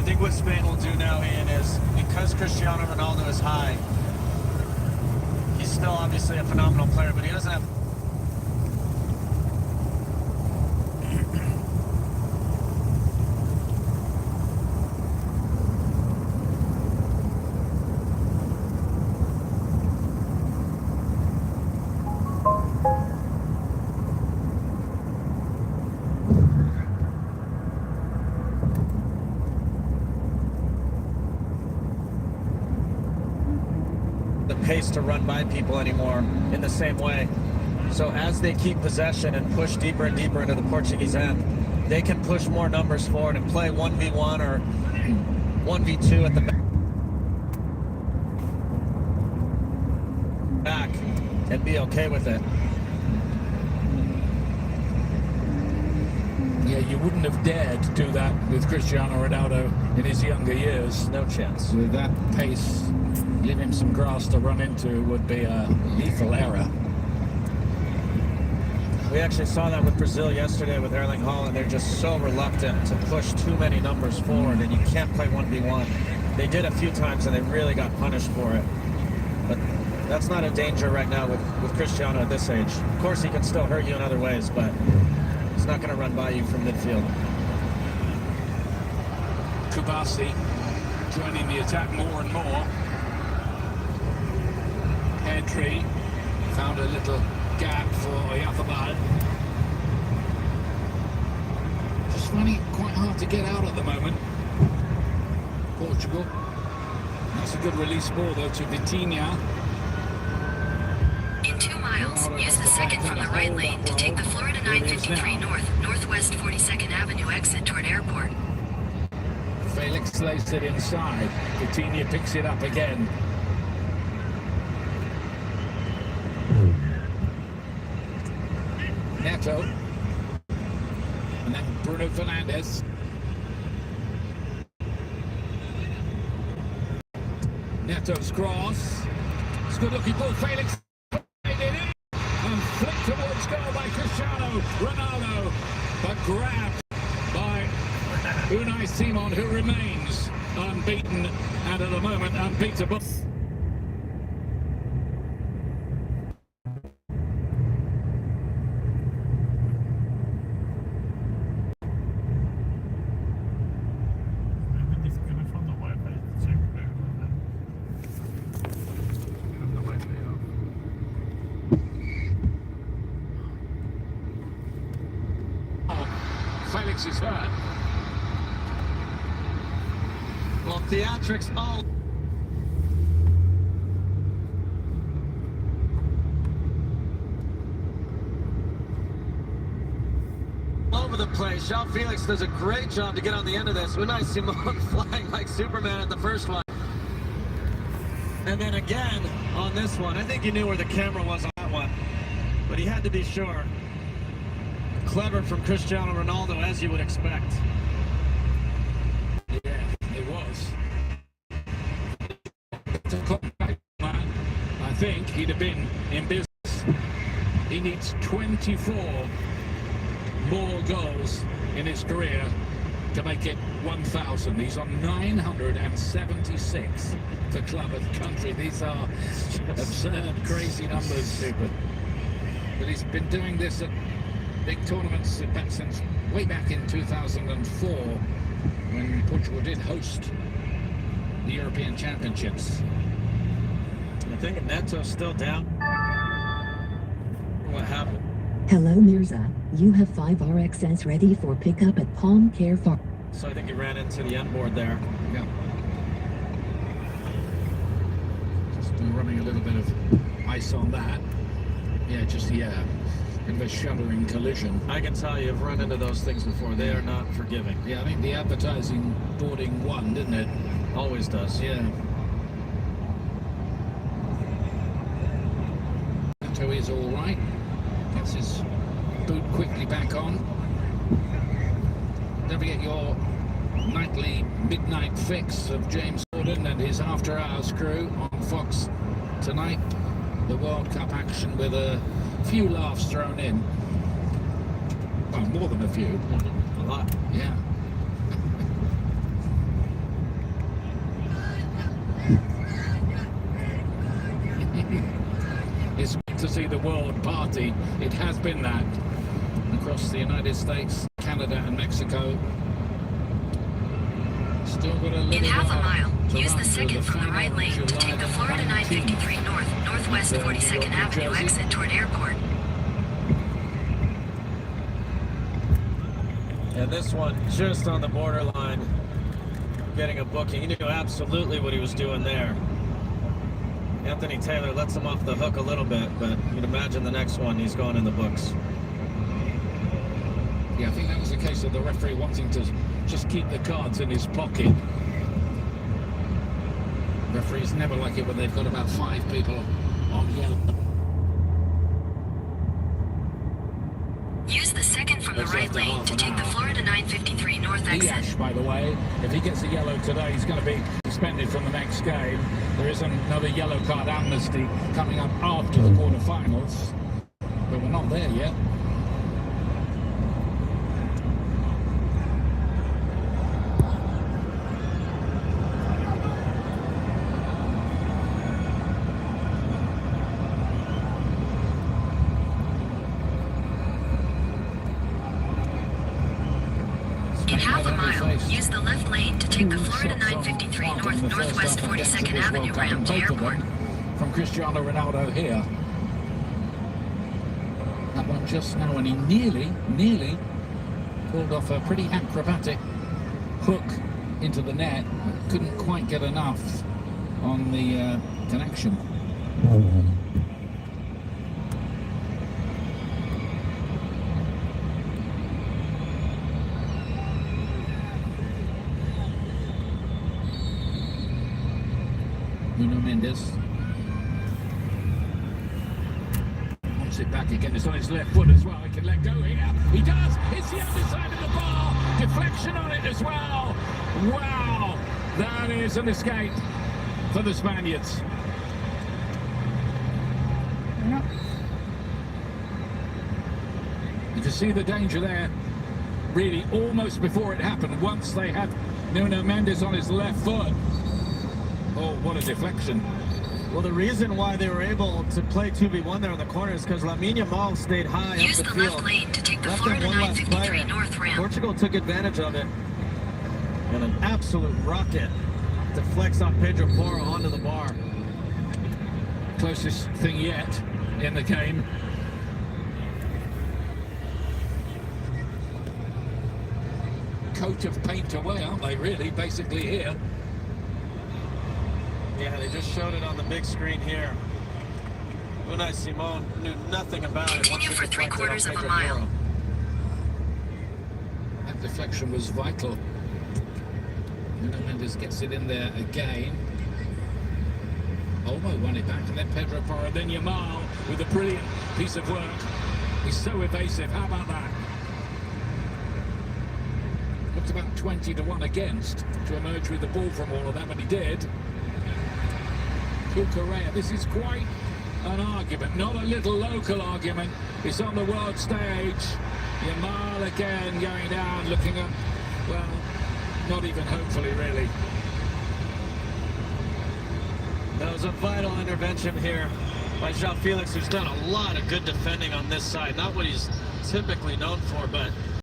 think what Spain will do now, Ian, is because Cristiano Ronaldo is high, he's still obviously a phenomenal player, but he doesn't have... the pace to run by people anymore in the same way. So as they keep possession and push deeper and deeper into the Portuguese end, they can push more numbers forward and play 1v1 or 1v2 at the back and be okay with it. Yeah, you wouldn't have dared to do that with Cristiano Ronaldo in his younger years. No chance. With that pace, give him some grass to run into would be a lethal error. We actually saw that with Brazil yesterday with Erling Haaland. They're just so reluctant to push too many numbers forward, and you can't play 1v1. They did a few times, and they really got punished for it. But that's not a danger right now with Cristiano at this age. Of course, he can still hurt you in other ways, but he's not going to run by you from midfield. Kubasi joining the attack more and more. Pedri found a little gap for Oyarzábal. Just finding it quite hard to get out at the moment. Portugal. That's a good release ball though to Vitinha. In 2 miles, use the second from the right lane to take the Florida 953 North, Northwest 42nd Avenue exit toward airport. Felix lays it inside. Vitinha picks it up again. Neto. And then Bruno Fernandes. Neto's cross. It's a good looking ball. Felix played it in and flicked towards goal by Cristiano Ronaldo. But grabbed by Unai Simon, who remains unbeaten and at the moment unbeatable. Felix is hurt. Well, theatrics all over the place. João Felix does a great job to get on the end of this. Unai Simon flying like Superman at the first one. And then again on this one. I think he knew where the camera was on that one, but he had to be sure. Clever from Cristiano Ronaldo, as you would expect. Yeah, it was. I think he'd have been in business. He needs 24 more goals in his career to make it 1,000. He's on 976 for club and country. These are absurd, crazy numbers. Stupid. But he's been doing this at big tournaments since way back in 2004 when Portugal did host the European Championships. I think Neto's still down. What happened? Hello Mirza, you have 5 RXS ready for pickup at Palm Care Farm. So I think he ran into the end board there. Yeah. Just running a little bit of ice on that. Yeah, just kind of a shuddering collision. I can tell you, I've run into those things before. They are not forgiving. Yeah, I think the advertising boarding won, didn't it? Always does. Yeah. Neto is all right. Gets his boot quickly back on. Don't forget your nightly midnight fix of James Corden and his after-hours crew on Fox tonight. The World Cup action with a few laughs thrown in. Well, more than a few. A lot. Yeah. fantasy the world party. It has been that across the United States, Canada and Mexico. Still got a little In half a mile, to use run the through second from the right final lane to take the July Florida 953 North, Northwest 42nd Avenue exit toward airport. And this one just on the borderline, getting a booking. He knew absolutely what he was doing there. Anthony Taylor lets him off the hook a little bit, but you'd imagine the next one he's going in the books. Yeah, I think that was a case of the referee wanting to just keep the cards in his pocket. Referees never like it when they've got about 5 people on yellow. Use the second from the right lane to take the Florida 953 North exit. Diaz, by the way, if he gets a yellow today, he's going to be suspended from the next game. There is another yellow card amnesty coming up after the quarterfinals, but we're not there yet. In half a mile, use the left lane to take the Florida 953 North, Northwest 42nd Avenue ramp to airport. From Cristiano Ronaldo here. That one just now, and he nearly pulled off a pretty acrobatic hook into the net, but couldn't quite get enough on the connection. Nuno Mendes wants it back again. It's on his left foot as well. He can let go here. He does. It's the other side of the bar. Deflection on it as well. Wow. That is an escape for the Spaniards. You can see the danger there, really, almost before it happened. Once they had Nuno Mendes on his left foot. Oh, what a deflection. Well, the reason why they were able to play 2v1 there in the corner is because Lamine Yamal stayed high Use up the the field. left lane to take the Left Florida them one less 953 player. North ramp. Portugal took advantage of it. And an absolute rocket deflects off Pedro Porro onto the bar. Closest thing yet in the game. Coat of paint away, aren't they, really, basically here? Yeah, they just showed it on the big screen here. Unai Simon knew nothing about it. Continue once for it deflected 3/4 off of a Pedro mile. Porro. That deflection was vital. Nuno Mendes gets it in there again. Olmo won it back, and then Pedro Porro, then Yamal with a brilliant piece of work. He's so evasive. How about that? Looked about 20-1 against to emerge with the ball from all of that, but he did. Correa, this is quite an argument, not a little local argument. It's on the world stage. Yamal again going down, looking up, well, not even hopefully, really. That was a vital intervention here by João Felix, who's done a lot of good defending on this side. Not what he's typically known for, but